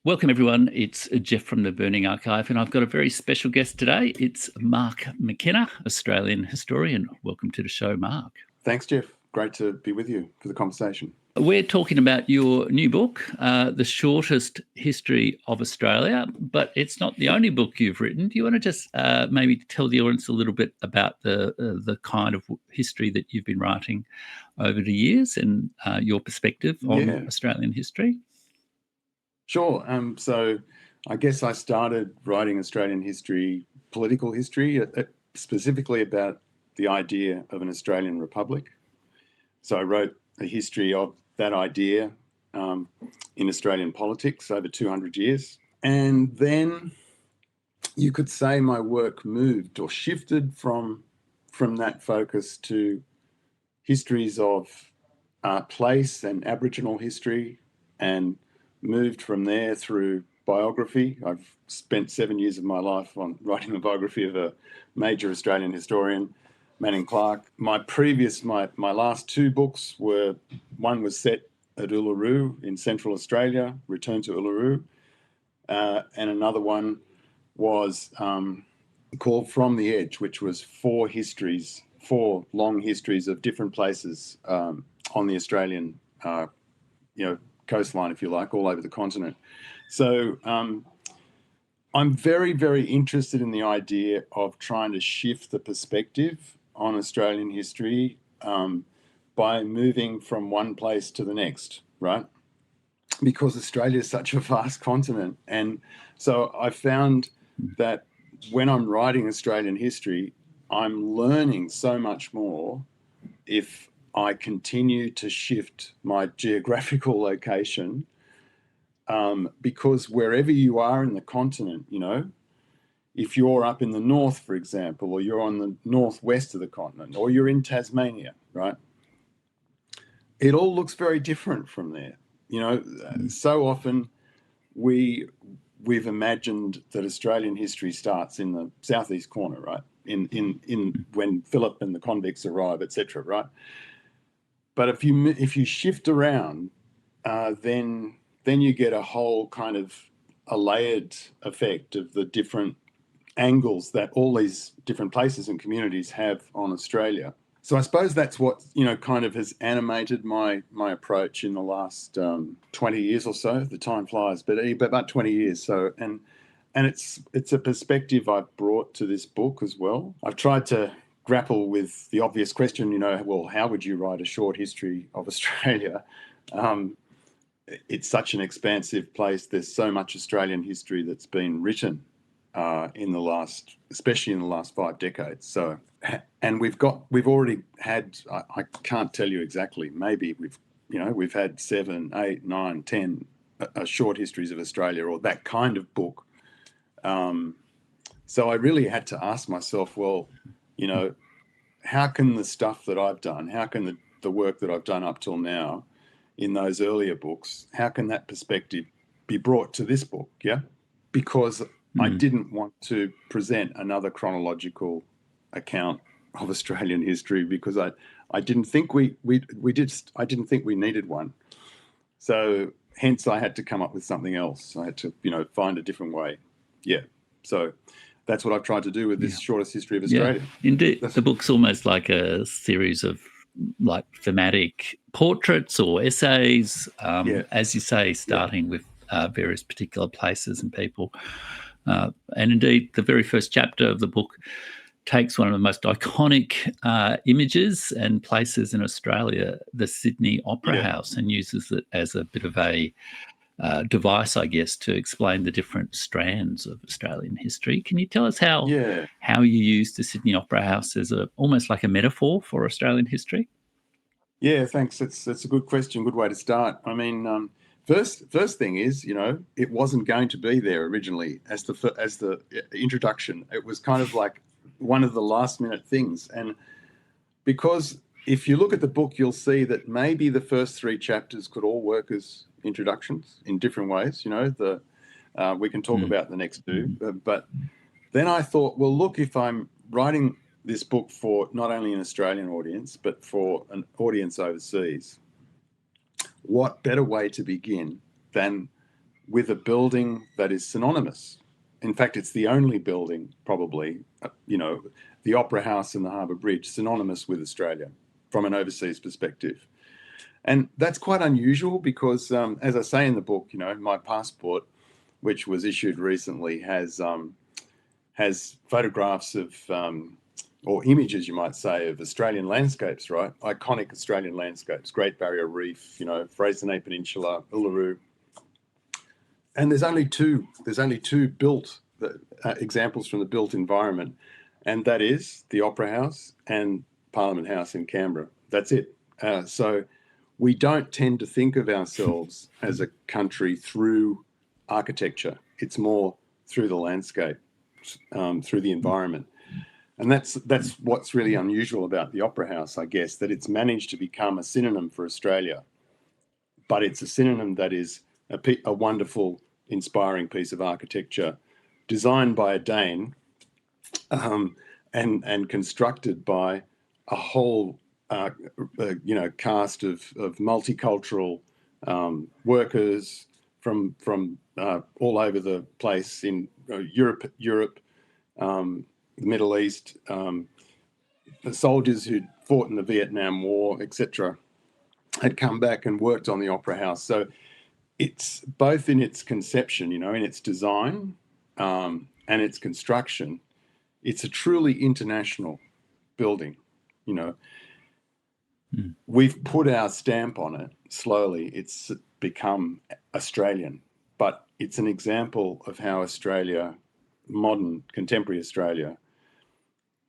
Welcome, everyone. It's Jeff from the Burning Archive, and I've got a very special guest today. It's Mark McKenna, Australian historian. Welcome to the show, Mark. Thanks, Jeff. Great to be with you for the conversation. We're talking about your new book, The Shortest History of Australia, but it's not the only book you've written. Do you want to just maybe tell the audience a little bit about the kind of history that you've been writing over the years and your perspective on Australian history? Sure. So I guess I started writing Australian history, political history, specifically about the idea of an Australian republic. So I wrote a history of that idea in Australian politics over 200 years. And then you could say my work moved or shifted from that focus to histories of place and Aboriginal history, and moved from there through biography. I've spent 7 years of my life on writing a biography of a major Australian historian, Manning Clark. My last two books one was set at Uluru in Central Australia, Return to Uluru, and another one was called From the Edge, which was four long histories of different places on the Australian coastline, if you like, all over the continent. So I'm very, very interested in the idea of trying to shift the perspective on Australian history by moving from one place to the next, right? Because Australia is such a vast continent. And so I found that when I'm writing Australian history, I'm learning so much more if I continue to shift my geographical location, because wherever you are in the continent, if you're up in the north, for example, or you're on the northwest of the continent, or you're in Tasmania, right? It all looks very different from there. So often we've imagined that Australian history starts in the southeast corner, right? In when Philip and the convicts arrive, etc., right? But if you shift around, then you get a whole kind of a layered effect of the different angles that all these different places and communities have on Australia. So I suppose that's what kind of has animated my approach in the last 20 years or so. The time flies, but about 20 years. So and it's a perspective I've brought to this book as well. I've tried to grapple with the obvious question, well, how would you write a short history of Australia? It's such an expansive place. There's so much Australian history that's been written especially in the last 5 decades. So, and we've already had, I can't tell you exactly, maybe we've had 7, 8, 9, 10 short histories of Australia, or that kind of book. So I really had to ask myself, well, how can the stuff that I've done, how can the work that I've done up till now in those earlier books, how can that perspective be brought to this book? Yeah, because I didn't want to present another chronological account of Australian history, because I didn't think we needed one. So hence I had to come up with something else. I had to find a different way. Yeah. So that's what I've tried to do with this shortest history of Australia. Yeah, indeed. The book's almost like a series of thematic portraits or essays, as you say, starting with various particular places and people. And indeed, the very first chapter of the book takes one of the most iconic images and places in Australia, the Sydney Opera House, and uses it as a bit of a device, I guess, to explain the different strands of Australian history. Can you tell us how you use the Sydney Opera House as almost like a metaphor for Australian history? Yeah, thanks. That's a good question. Good way to start. I mean, first thing is, it wasn't going to be there originally as the introduction. It was kind of like one of the last minute things, and because if you look at the book, you'll see that maybe the first 3 chapters could all work as introductions in different ways. We can talk about the next 2, but then I thought, well, look, if I'm writing this book for not only an Australian audience, but for an audience overseas, what better way to begin than with a building that is synonymous. In fact, it's the only building, probably, the Opera House and the Harbour Bridge, synonymous with Australia from an overseas perspective. And that's quite unusual because, as I say in the book, my passport, which was issued recently, has photographs of, or images, you might say, of Australian landscapes, right? Iconic Australian landscapes, Great Barrier Reef, Fraser Nape Peninsula, Uluru. And there's only two built examples from the built environment, and that is the Opera House and Parliament House in Canberra. That's it. So we don't tend to think of ourselves as a country through architecture. It's more through the landscape, through the environment. And that's what's really unusual about the Opera House, I guess, that it's managed to become a synonym for Australia. But it's a synonym that is a wonderful, inspiring piece of architecture designed by a Dane and constructed by a whole cast of multicultural workers from all over the place in Europe, the Middle East, the soldiers who'd fought in the Vietnam War, etc., had come back and worked on the Opera House. So it's both in its conception, in its design and its construction. It's a truly international building. We've put our stamp on it slowly. It's become Australian, but it's an example of how Australia, modern, contemporary Australia,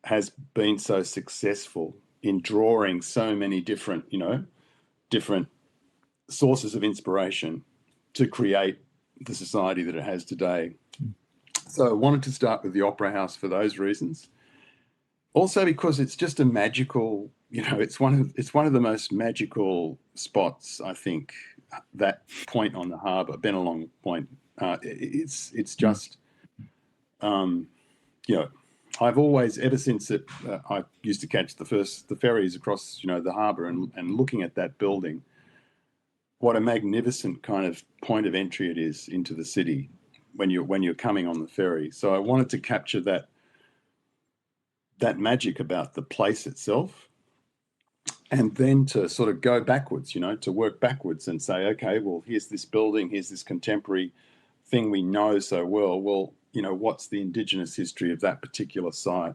has been so successful in drawing so many different sources of inspiration to create the society that it has today. So I wanted to start with the Opera House for those reasons. Also because it's just a magical, it's one of the most magical spots, I think, that point on the harbour, Bennelong Point. It's just, I've always, ever since I used to catch the ferries across, the harbour and looking at that building, what a magnificent kind of point of entry it is into the city when you're coming on the ferry. So I wanted to capture that magic about the place itself, and then to sort of go backwards, to work backwards and say, okay, well, here's this building, here's this contemporary thing we know so well. Well, what's the Indigenous history of that particular site?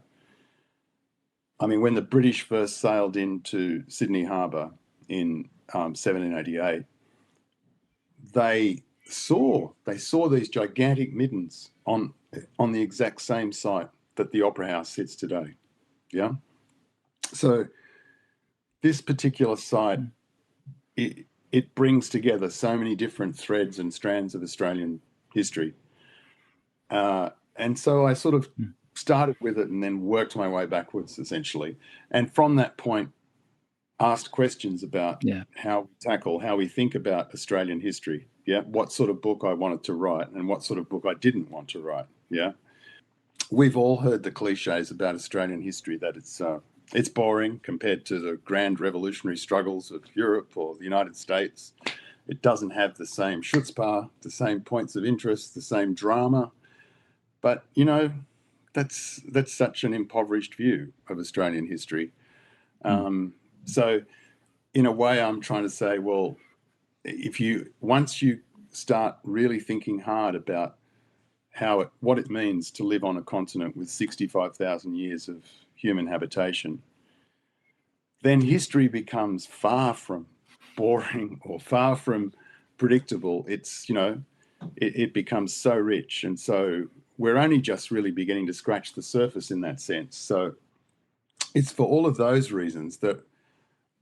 I mean, when the British first sailed into Sydney Harbour in 1788, they saw these gigantic middens on the exact same site that the Opera House sits today. Yeah. So this particular site, it brings together so many different threads and strands of Australian history. And so I sort of started with it and then worked my way backwards, essentially. And from that point, asked questions about how we think about Australian history. Yeah. What sort of book I wanted to write and what sort of book I didn't want to write. Yeah. We've all heard the cliches about Australian history, that it's boring compared to the grand revolutionary struggles of Europe or the United States. It doesn't have the same chutzpah, the same points of interest, the same drama. But, that's such an impoverished view of Australian history. So in a way, I'm trying to say, well, once you start really thinking hard about what it means to live on a continent with 65,000 years of human habitation, then history becomes far from boring or far from predictable. It's, it becomes so rich. And so we're only just really beginning to scratch the surface in that sense. So it's for all of those reasons that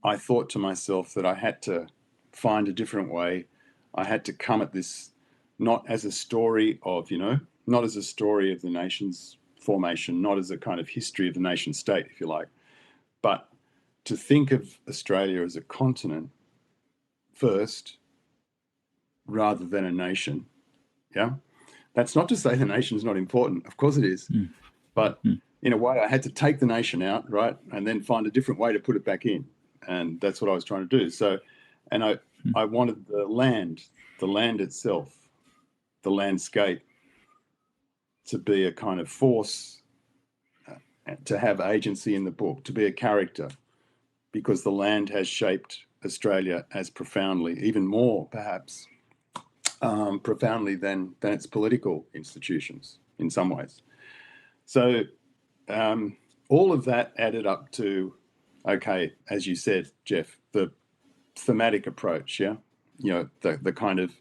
I thought to myself that I had to find a different way. I had to come at this not as a story of, not as a story of the nation's formation, not as a kind of history of the nation state, if you like, but to think of Australia as a continent first rather than a nation. Yeah. That's not to say the nation's not important. Of course it is. But in a way, I had to take the nation out, right, and then find a different way to put it back in. And that's what I was trying to do. So, and I wanted the land itself the landscape to be a kind of force, to have agency in the book, to be a character, because the land has shaped Australia as profoundly, even more perhaps, profoundly than its political institutions in some ways. So all of that added up to, okay, as you said, Jeff, the thematic approach, yeah? The kind of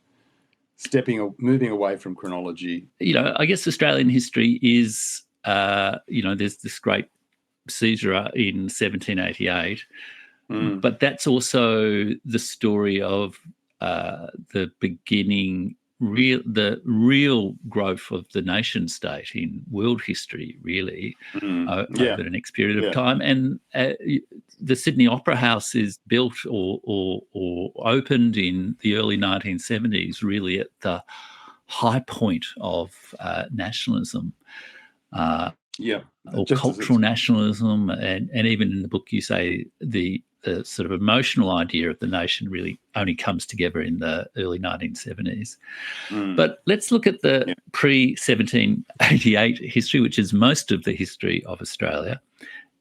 moving away from chronology. I guess Australian history is, there's this great seizure in 1788, but that's also the story of the beginning, the real growth of the nation state in world history, really, over the next period of time. And the Sydney Opera House is built or opened in the early 1970s, really at the high point of nationalism. Or cultural nationalism, and even in the book you say the sort of emotional idea of the nation really only comes together in the early 1970s. But let's look at the pre-1788 history, which is most of the history of Australia.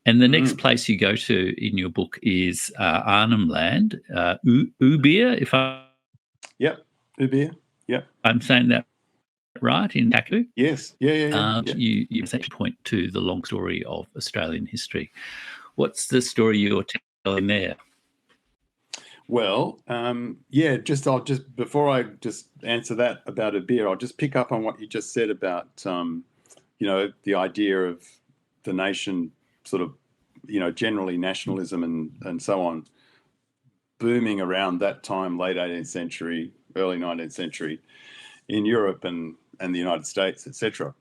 And the next place you go to in your book is Arnhem Land, Ubir, if I... Ubir, I'm saying that right, in Taku? Yes, yeah. You essentially point to the long story of Australian history. What's the story you're telling there? Well, I'll just before I just answer that about Ubir, I'll just pick up on what you just said about the idea of the nation, sort of, generally nationalism and so on, booming around that time, late 18th century, early 19th century, in Europe and the United States, etc.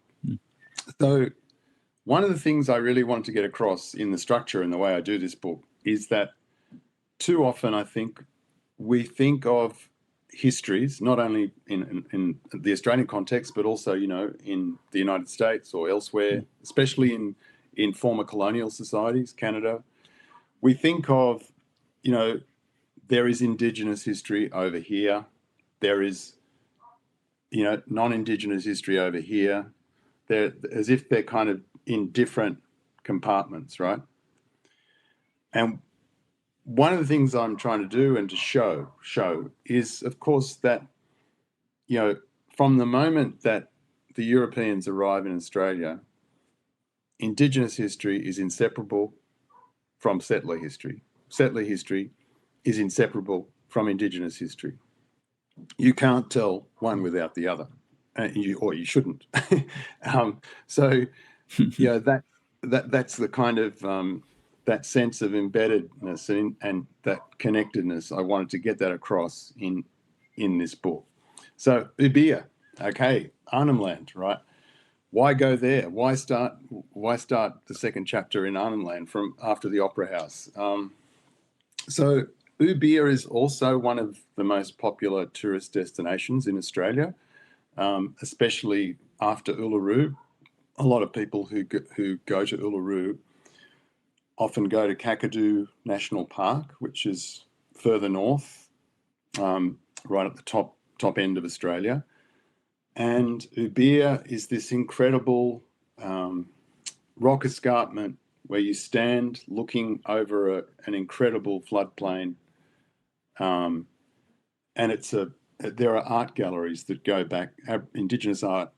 So one of the things I really want to get across in the structure and the way I do this book is that too often I think we think of histories, not only in the Australian context, but also, in the United States or elsewhere, especially in former colonial societies, Canada. We think of, there is Indigenous history over here. There is, non-Indigenous history over here. They're as if they're kind of in different compartments, right? And one of the things I'm trying to do and to show is, of course, that, from the moment that the Europeans arrive in Australia, Indigenous history is inseparable from settler history. Settler history is inseparable from Indigenous history. You can't tell one without the other, or you shouldn't. So, that's the kind of that sense of embeddedness and that connectedness. I wanted to get that across in this book. So Ubir, okay, Arnhem Land, right? Why go there? Why start the second chapter in Arnhem Land from after the Opera House? So Ubir is also one of the most popular tourist destinations in Australia, especially after Uluru. A lot of people who go to Uluru often go to Kakadu National Park, which is further north, right at the top end of Australia. And Ubir is this incredible rock escarpment where you stand looking over an incredible floodplain. And there are art galleries that go back, Indigenous art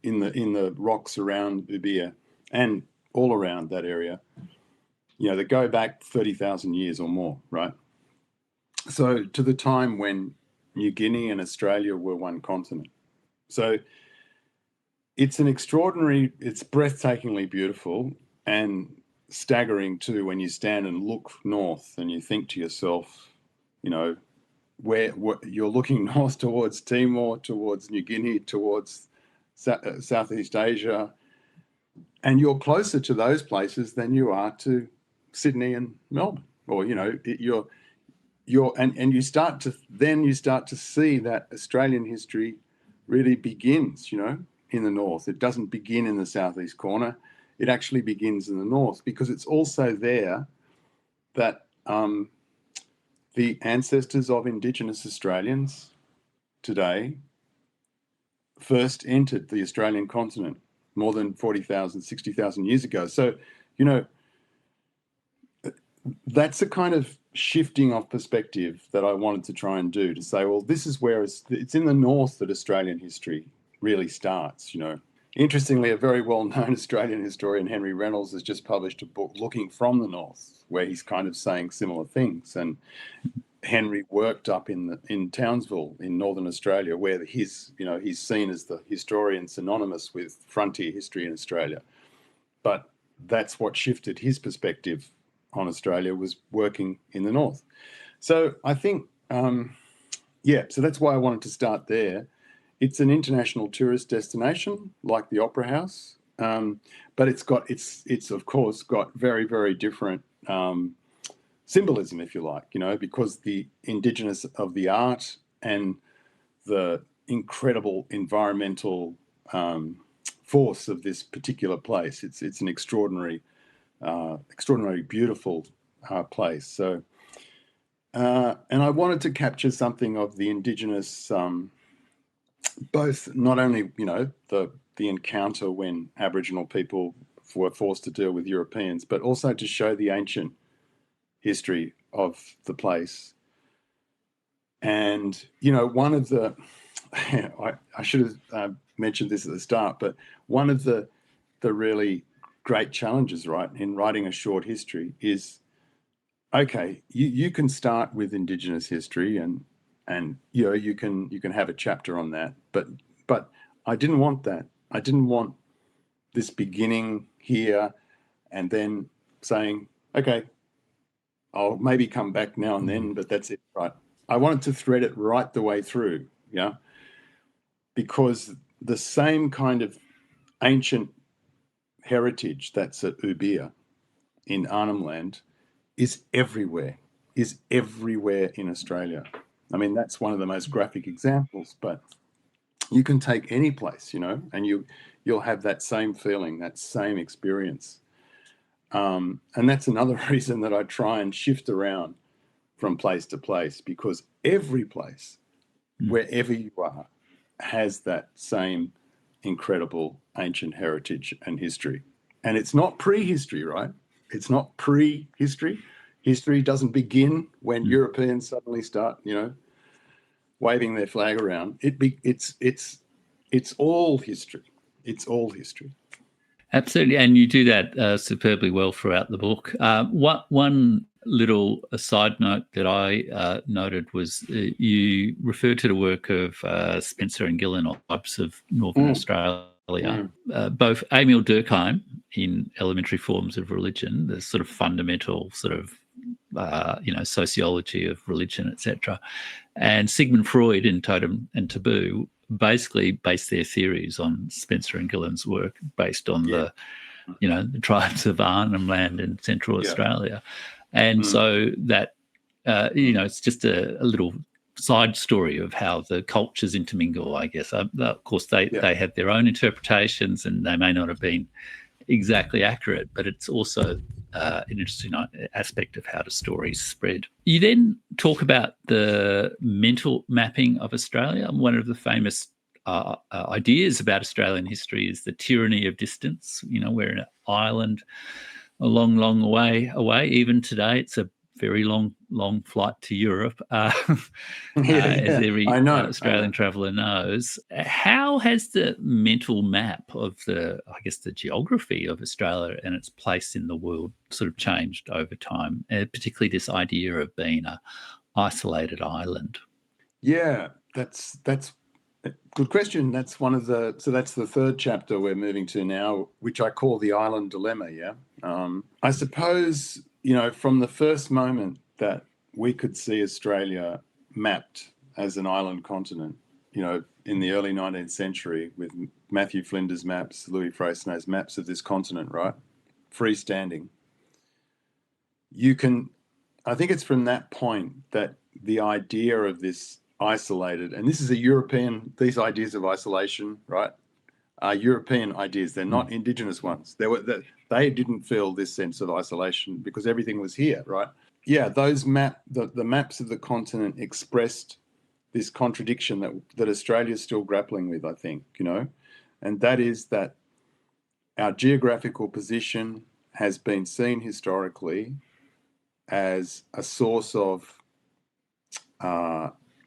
in the rocks around Ubir and all around that area, that go back 30,000 years or more, right? So to the time when New Guinea and Australia were one continent. So it's breathtakingly beautiful and staggering too when you stand and look north and you think to yourself, where you're looking north towards Timor, towards New Guinea, towards Southeast Asia, and you're closer to those places than you are to Sydney and Melbourne, or you start to see that Australian history really begins, in the north. It doesn't begin in the southeast corner. It actually begins in the north, because it's also there that the ancestors of Indigenous Australians today first entered the Australian continent more than 40,000, 60,000 years ago. So, you know, that's a kind of shifting of perspective that I wanted to try and do, to say, well, this is where it's in the north that Australian history really starts, you know. Interestingly, a very well-known Australian historian, Henry Reynolds, has just published a book looking from the north, where he's kind of saying similar things. And Henry worked up in Townsville in northern Australia, where he's seen as the historian synonymous with frontier history in Australia. But that's what shifted his perspective on Australia, was working in the north. So I think, so that's why I wanted to start there. It's an international tourist destination, like the Opera House, but it's of course got very, very different symbolism, if you like, you know, because the indigenous of the art and the incredible environmental force of this particular place. It's an extraordinary beautiful place. So, and I wanted to capture something of the indigenous. Both, not only, you know, the encounter when Aboriginal people were forced to deal with Europeans, but also to show the ancient history of the place. And, you know, one of the, I should have mentioned this at the start, but one of the really great challenges, right, in writing a short history is, okay, you can start with Indigenous history and you know, you can have a chapter on that, but I didn't want that. I didn't want this beginning here and then saying, okay, I'll maybe come back now and then, but that's it, right? I wanted to thread it right the way through, yeah, because the same kind of ancient heritage that's at Ubia in Arnhem Land is everywhere in Australia. I mean, that's one of the most graphic examples, but you can take any place, you know, and you'll have that same feeling, that same experience. And that's another reason that I try and shift around from place to place, because every place, wherever you are, has that same incredible ancient heritage and history. And it's not prehistory, right? It's not prehistory. History doesn't begin when Europeans suddenly start, you know, waving their flag around. It's all history. It's all history. Absolutely, and you do that superbly well throughout the book. One little side note that I noted was you referred to the work of Spencer and Gillen, Types of Northern Australia. Both Emil Durkheim in Elementary Forms of Religion, the sort of fundamental sort of sociology of religion, etc., and Sigmund Freud in Totem and Taboo basically based their theories on Spencer and Gillen's work, based on the tribes of Arnhem Land in Central Australia. And so that, it's just a little side story of how the cultures intermingle, I guess. Of course, they have their own interpretations and they may not have been exactly accurate, but it's also an interesting aspect of how the stories spread. You then talk about the mental mapping of Australia. One of the famous ideas about Australian history is the tyranny of distance. You know, we're an island a long, long way away. Even today, it's a very long flight to Europe, as every Australian traveller knows. How has the mental map of the geography of Australia and its place in the world sort of changed over time, particularly this idea of being an isolated island? Yeah, that's a good question. That's that's the third chapter we're moving to now, which I call the island dilemma. Yeah, I suppose, from the first moment that we could see Australia mapped as an island continent, in the early 19th century with Matthew Flinders maps, Louis Freycinet's maps of this continent, right? Freestanding. I think it's from that point that the idea of this isolated, and this is these ideas of isolation, right, are European ideas. They're not indigenous ones. They didn't feel this sense of isolation because everything was here, right? Yeah, those the maps of the continent expressed this contradiction that Australia is still grappling with, I think, and that is that our geographical position has been seen historically as a source of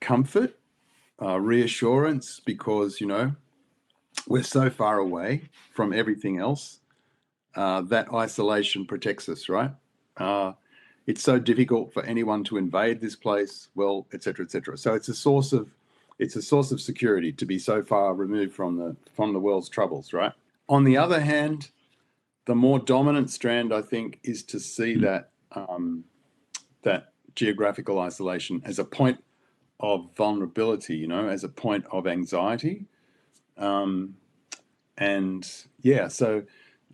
comfort, reassurance, because, we're so far away from everything else. That isolation protects us, right? It's so difficult for anyone to invade this place, well, et cetera, et cetera. So it's a source of security to be so far removed from the world's troubles, right? On the other hand, the more dominant strand, I think, is to see that that geographical isolation as a point of vulnerability, as a point of anxiety. So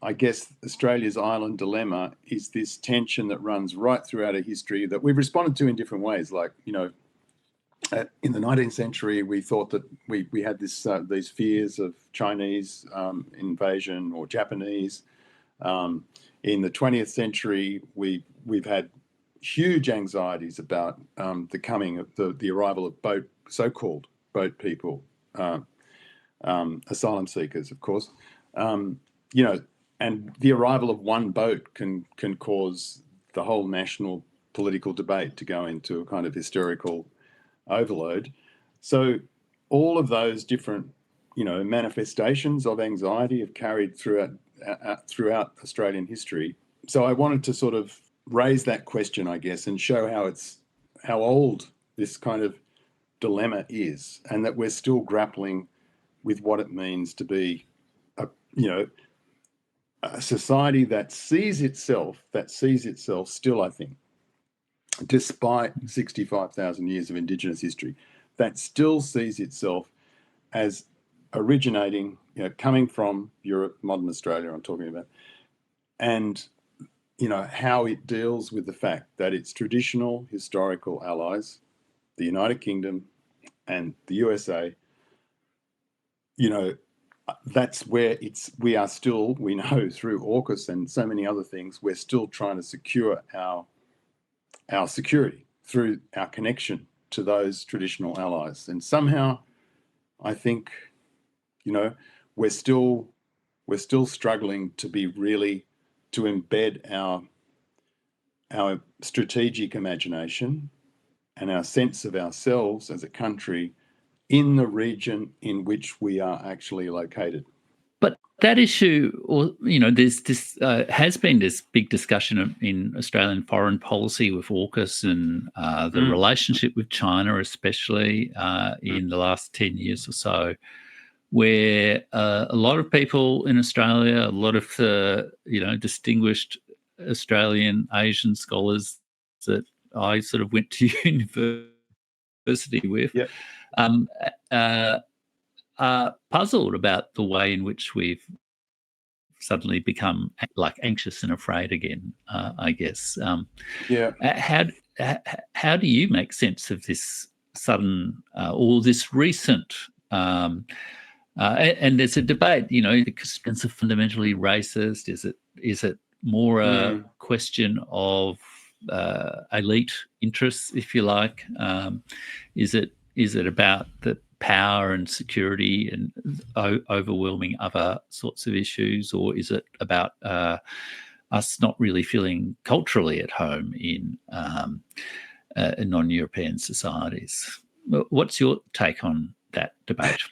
I guess Australia's island dilemma is this tension that runs right throughout our history that we've responded to in different ways. Like, in the 19th century, we thought that we had these fears of Chinese invasion or Japanese. In the 20th century, we've had huge anxieties about the coming of the arrival of so-called boat people, asylum seekers, of course. And the arrival of one boat can cause the whole national political debate to go into a kind of hysterical overload. So all of those different, manifestations of anxiety have carried throughout Australian history. So I wanted to sort of raise that question, I guess, and show how old this kind of dilemma is, and that we're still grappling with what it means to be a society that sees itself still, I think, despite 65,000 years of Indigenous history, that still sees itself as originating, coming from Europe, modern Australia, I'm talking about, and, how it deals with the fact that its traditional historical allies, the United Kingdom and the USA, that's where we are still, we know through AUKUS and so many other things, we're still trying to secure our security through our connection to those traditional allies. And somehow I think, we're still struggling to embed our strategic imagination and our sense of ourselves as a country in the region in which we are actually located. But that issue, there's this has been this big discussion in Australian foreign policy with AUKUS and the relationship with China, especially in the last 10 years or so, where a lot of people in Australia, a lot of the distinguished Australian Asian scholars that I sort of went to university with, Yep. are puzzled about the way in which we've suddenly become like anxious and afraid again, I guess. How do you make sense of this sudden or this recent and there's a debate, because it's fundamentally racist. Is it more a question of elite interests, if you like? Is it about the power and security and overwhelming other sorts of issues, or is it about us not really feeling culturally at home in non-European societies? What's your take on that debate?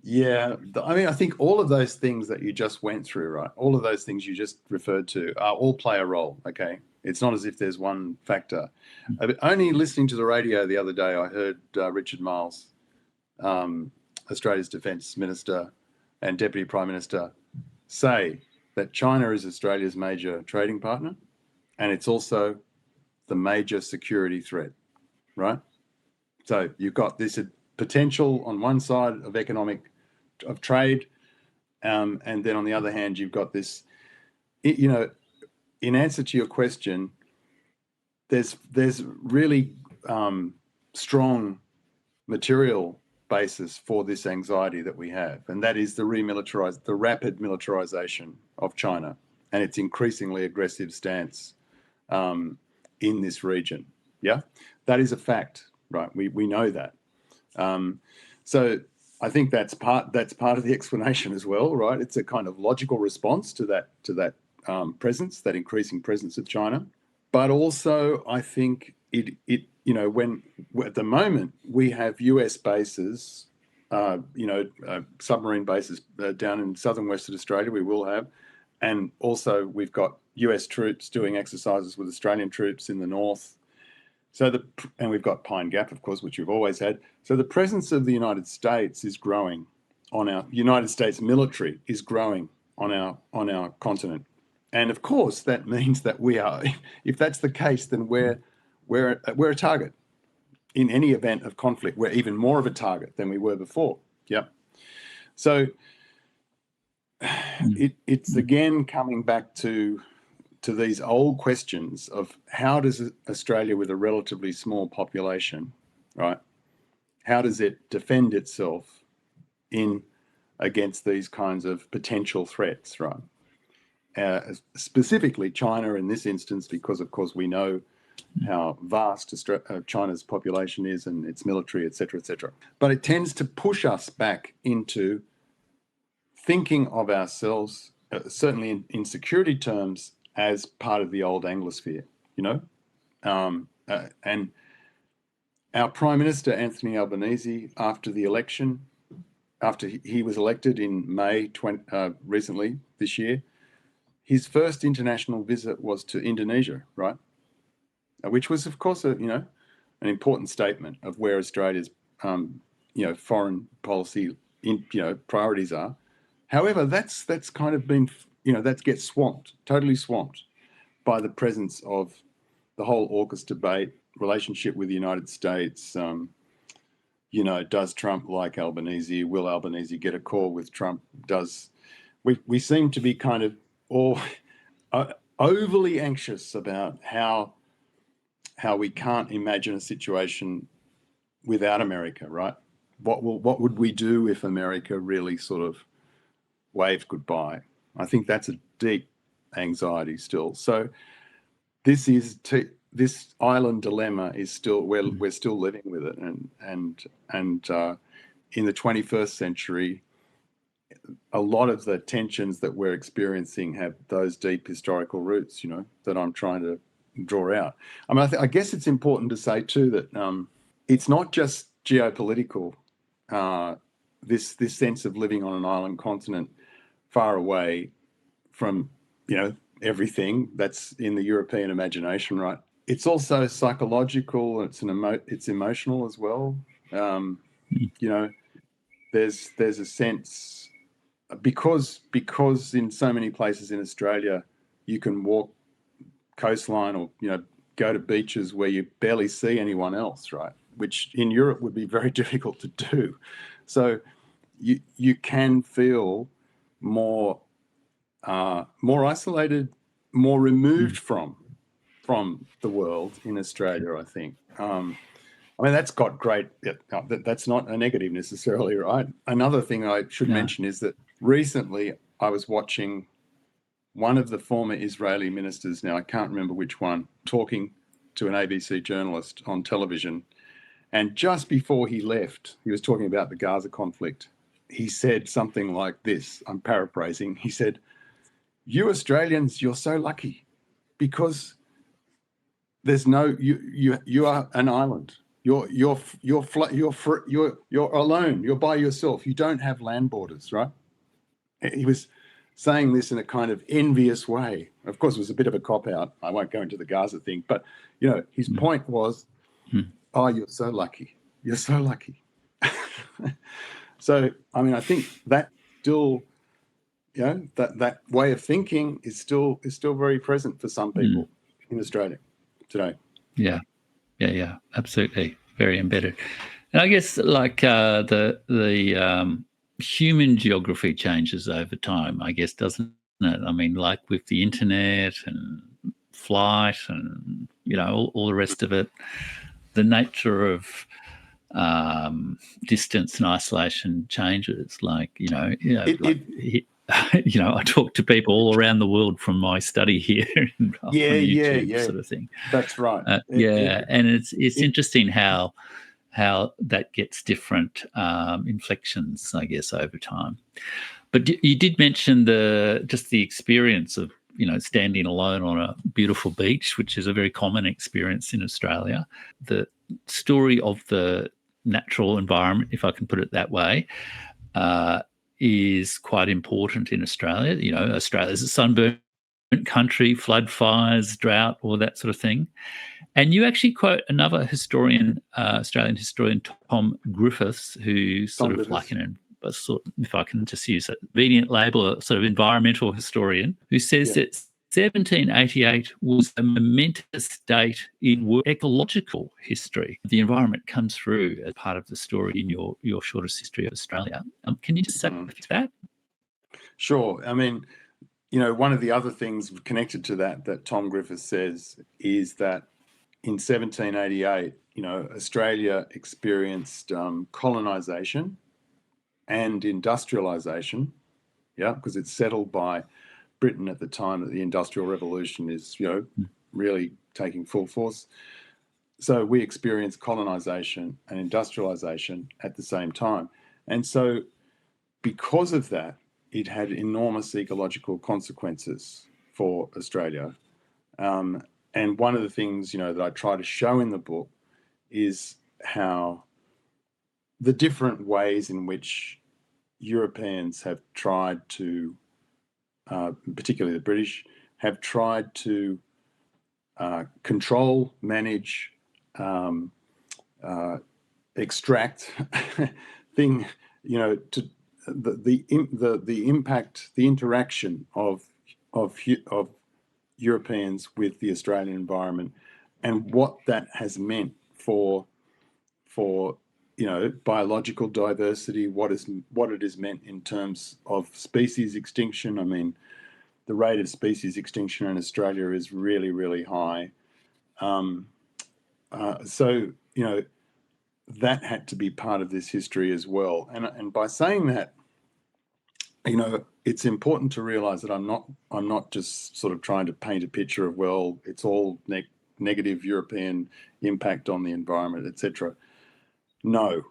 Yeah, I think all of those things that you just went through, right? All of those things you just referred to all play a role, okay? It's not as if there's one factor. Only listening to the radio the other day, I heard Richard Marles, Australia's Defence Minister and Deputy Prime Minister, say that China is Australia's major trading partner, and it's also the major security threat, right? So you've got this potential on one side of trade, and then on the other hand, you've got this, in answer to your question, there's really strong material basis for this anxiety that we have, and that is the rapid militarization of China and its increasingly aggressive stance in this region. Yeah, that is a fact, right? We know that. So I think that's part of the explanation as well, right? It's a kind of logical response to that presence, that increasing presence of China. But also, I think it when at the moment we have US bases, submarine bases down in southern Western Australia, we will have, and also we've got US troops doing exercises with Australian troops in the north. And we've got Pine Gap, of course, which we've always had. So the presence of the United States is growing United States military is growing on our continent. And of course, that means that we are, if that's the case, then we're a target. In any event of conflict, we're even more of a target than we were before. Yep. So it's again coming back to these old questions of how does Australia, with a relatively small population, right, how does it defend itself against these kinds of potential threats, right? Specifically China in this instance, because of course we know how vast China's population is and its military, et cetera, et cetera. But it tends to push us back into thinking of ourselves, certainly in security terms, as part of the old Anglosphere, and our Prime Minister, Anthony Albanese, after the election, after he was elected in May recently this year, his first international visit was to Indonesia, right? Which was, of course, an important statement of where Australia's, foreign policy, priorities are. However, that's kind of been, that gets totally swamped by the presence of the whole AUKUS debate, relationship with the United States. Does Trump like Albanese? Will Albanese get a call with Trump? We seem to be kind of all overly anxious about how we can't imagine a situation without America, right? What would we do if America really sort of waved goodbye? I think that's a deep anxiety still. So this island dilemma is still, we're still living with it, and in the 21st century, a lot of the tensions that we're experiencing have those deep historical roots, that I'm trying to draw out. I mean, I guess it's important to say too that it's not just geopolitical. This sense of living on an island continent, far away from everything that's in the European imagination, right? It's also psychological. It's emotional as well. There's a sense, because in so many places in Australia you can walk coastline or go to beaches where you barely see anyone else, right? Which in Europe would be very difficult to do. So you can feel more isolated, more removed from the world in Australia, I think. That's got great. That's not a negative necessarily, right? Another thing I should mention is that recently I was watching one of the former Israeli ministers, now I can't remember which one, talking to an ABC journalist on television. And just before he left, he was talking about the Gaza conflict. He said something like this, I'm paraphrasing. He said, "You Australians, you're so lucky because there's no, you are an island. You're alone. You're by yourself. You don't have land borders," right? He was saying this in a kind of envious way. Of course, it was a bit of a cop-out. I won't go into the Gaza thing, but, his point was, oh, you're so lucky. You're so lucky. So, I think that still, that way of thinking is still very present for some people in Australia today. Yeah, absolutely. Very embedded. And I guess like the human geography changes over time, I guess, doesn't it? I mean, like with the internet and flight and, all the rest of it, the nature of distance and isolation changes. Like, I talk to people all around the world from my study here on YouTube, sort of thing. That's right. And it's interesting how how that gets different inflections, I guess, over time. But you did mention the experience of standing alone on a beautiful beach, which is a very common experience in Australia. The story of the natural environment, if I can put it that way, is quite important in Australia. Australia's a sunburnt country, flood fires, drought, all that sort of thing. And you actually quote another historian, Australian historian, Tom Griffiths, who's sort of like if I can just use a convenient label, a sort of environmental historian, who says that 1788 was a momentous date in ecological history. The environment comes through as part of the story in your shortest history of Australia. Can you just say that? Sure. I mean, one of the other things connected to that Tom Griffiths says is that in 1788, Australia experienced colonisation and industrialisation, because it's settled by Britain at the time that the Industrial Revolution is, really taking full force. So we experienced colonisation and industrialisation at the same time. And so because of that, it had enormous ecological consequences for Australia. And one of the things, that I try to show in the book is how the different ways in which Europeans have tried to, particularly the British, have tried to control, manage, extract to the impact, the interaction of Europeans with the Australian environment, and what that has meant for biological diversity, what it has meant in terms of species extinction. I mean, the rate of species extinction in Australia is really, really high. So that had to be part of this history as well. And by saying that, it's important to realize that I'm not just sort of trying to paint a picture of, well, it's all negative European impact on the environment, etc. No,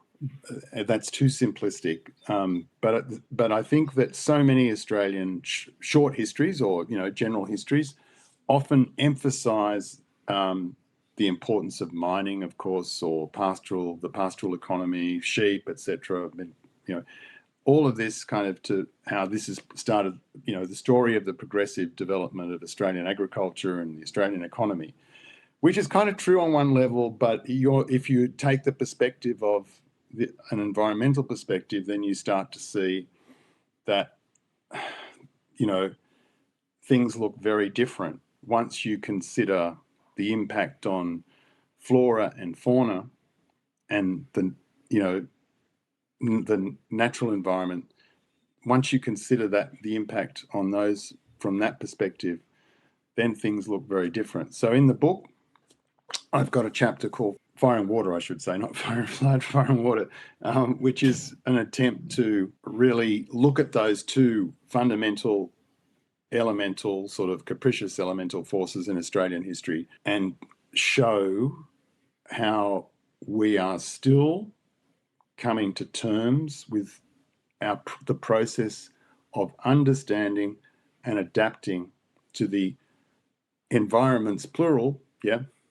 that's too simplistic. But I think that so many Australian short histories or general histories often emphasize the importance of mining, of course, or the pastoral economy, sheep, etc. All of this kind of to how this has started, the story of the progressive development of Australian agriculture and the Australian economy, which is kind of true on one level, but if you take the perspective of an environmental perspective, then you start to see that, things look very different once you consider the impact on flora and fauna and the natural environment. Once you consider that the impact on those from that perspective, then things look very different. So in the book, I've got a chapter called Fire and Water, I should say, not Fire and Flood, Fire and Water, which is an attempt to really look at those two fundamental elemental, sort of capricious elemental forces in Australian history and show how we are still coming to terms with the process of understanding and adapting to the environments, plural,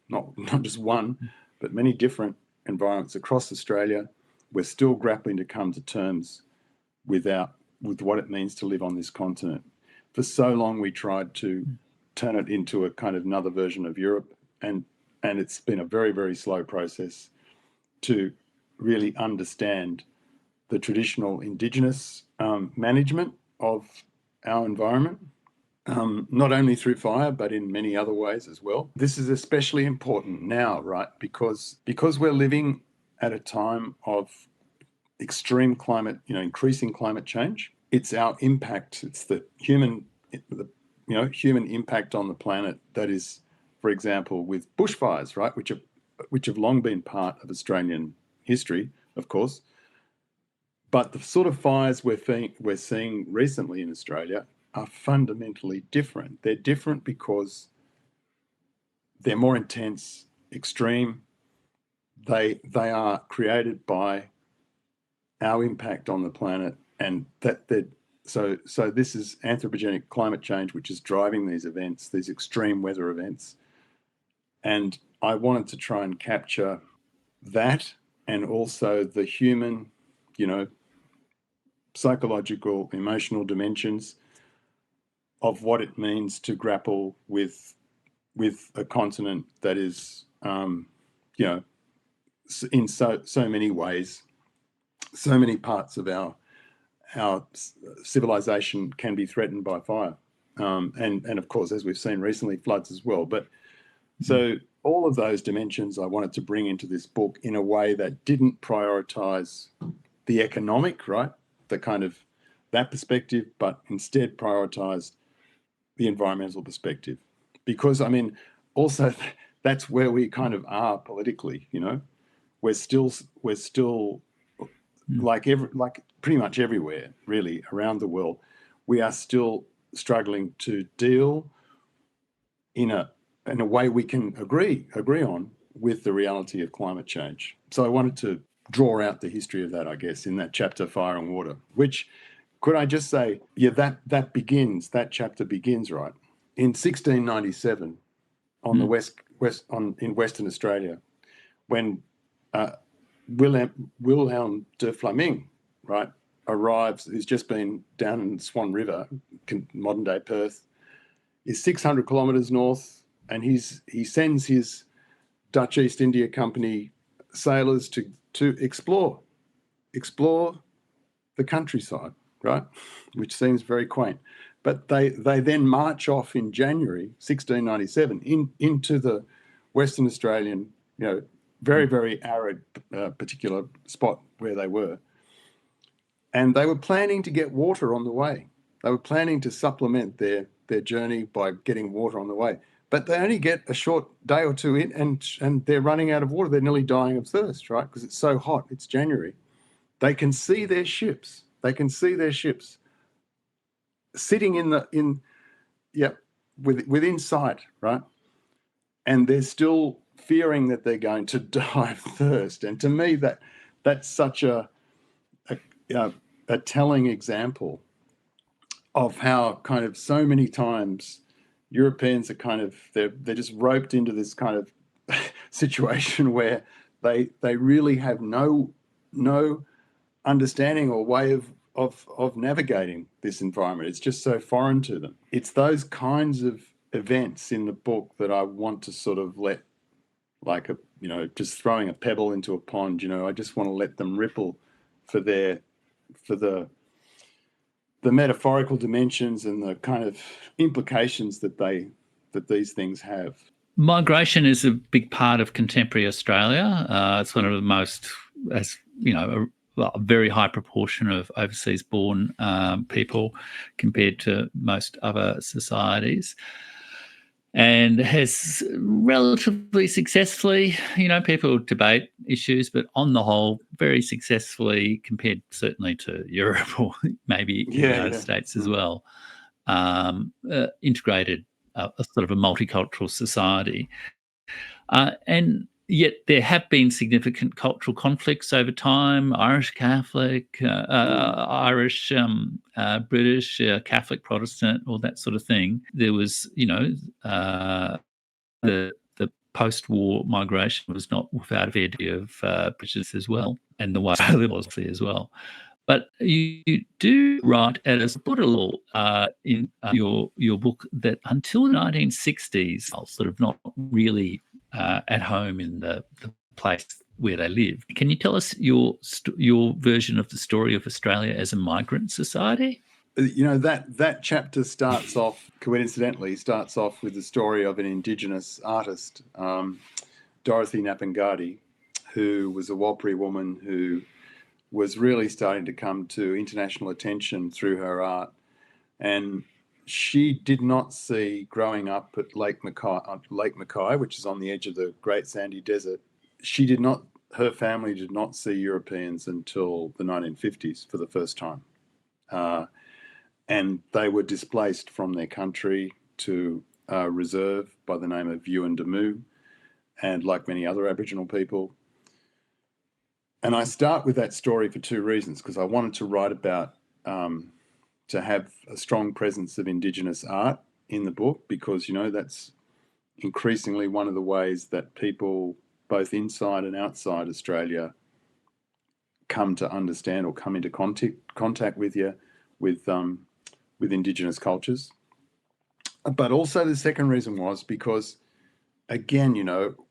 not just one, but many different environments across Australia. We're still grappling to come to terms with what it means to live on this continent. For so long, we tried to turn it into a kind of another version of Europe, and it's been a very, very slow process to really understand the traditional Indigenous management of our environment, not only through fire, but in many other ways as well. This is especially important now, right? Because we're living at a time of extreme climate, increasing climate change. It's our impact. It's the human impact on the planet that is, for example, with bushfires, right, which have long been part of Australian history, of course. But the sort of fires we're seeing recently in Australia are fundamentally different. They're different because they're more intense, extreme. they are created by our impact on the planet, and so this is anthropogenic climate change, which is driving these events, these extreme weather events. And I wanted to try and capture that, and also the human, psychological, emotional dimensions of what it means to grapple with a continent that is, in so many ways, so many parts of our civilization can be threatened by fire, and of course, as we've seen recently, floods as well. But so all of those dimensions I wanted to bring into this book in a way that didn't prioritize the economic, right, the kind of that perspective, but instead prioritized the environmental perspective, because also that's where we kind of are politically. We're still like pretty much everywhere really around the world, we are still struggling to deal in a way we can agree on with the reality of climate change. So I wanted to draw out the history of that, I guess, in that chapter, Fire and Water, which, could I just say, that chapter begins right in 1697 on in Western Australia, when Wilhelm de Vlamingh, right, arrives, who's just been down in the Swan River, modern day Perth, is 600 kilometres north, and he sends his Dutch East India Company sailors to explore the countryside, right, which seems very quaint. But they then march off in January 1697 into the Western Australian, very, very arid particular spot where they were. And they were planning to get water on the way. They were planning to supplement their journey by getting water on the way. But they only get a short day or two in, and they're running out of water. They're nearly dying of thirst, right? Because it's so hot. It's January. They can see their ships. Sitting within sight, right? And they're still fearing that they're going to die of thirst. And to me, that's such a telling example of how kind of so many times Europeans are kind of they're just roped into this kind of situation where they really have no understanding or way of navigating this environment. It's just so foreign to them. It's those kinds of events in the book that I want to sort of let, like just throwing a pebble into a pond, I just want to let them ripple for the metaphorical dimensions and the kind of implications that these things have. Migration is a big part of contemporary Australia. It's one of the most, a very high proportion of overseas-born people compared to most other societies, and has relatively successfully, people debate issues, but on the whole, very successfully, compared certainly to Europe or maybe the United States as well, integrated a sort of a multicultural society. And yet there have been significant cultural conflicts over time, Irish Catholic, Irish, British, Catholic, Protestant, all that sort of thing. There was, the post-war migration was not without a fair degree of prejudice as well, and the way Australia was as well. But you do write at a sort of in your book that until the 1960s, sort of not really at home in the place where they live. Can you tell us your version of the story of Australia as a migrant society? That chapter starts off, coincidentally, with the story of an Indigenous artist, Dorothy Napangadi, who was a Warlpiri woman who was really starting to come to international attention through her art. And she did not see, growing up at Lake Mackay, which is on the edge of the Great Sandy Desert, her family did not see Europeans until the 1950s for the first time. And they were displaced from their country to a reserve by the name of Yuendamu, and like many other Aboriginal people, And I start with that story for two reasons, because I wanted to write about, to have a strong presence of Indigenous art in the book, because, that's increasingly one of the ways that people, both inside and outside Australia, come to understand or come into contact with Indigenous cultures. But also the second reason was because, again,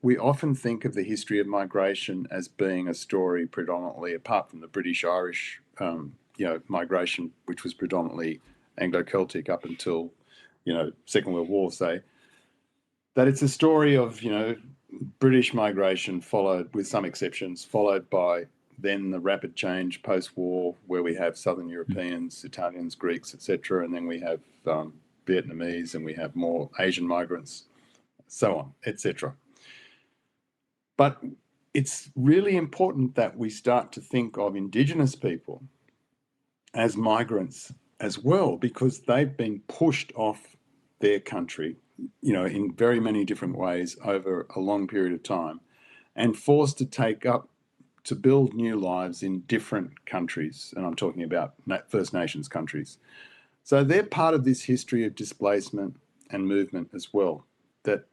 we often think of the history of migration as being a story predominantly, apart from the British-Irish, migration, which was predominantly Anglo-Celtic up until, Second World War, say, that it's a story of, British migration followed, with some exceptions, followed by then the rapid change post-war, where we have Southern Europeans, Italians, Greeks, etc., and then we have Vietnamese, and we have more Asian migrants, so on, etc. But it's really important that we start to think of Indigenous people as migrants as well, because they've been pushed off their country, in very many different ways over a long period of time, and forced to build new lives in different countries. And I'm talking about First Nations countries. So they're part of this history of displacement and movement as well. That,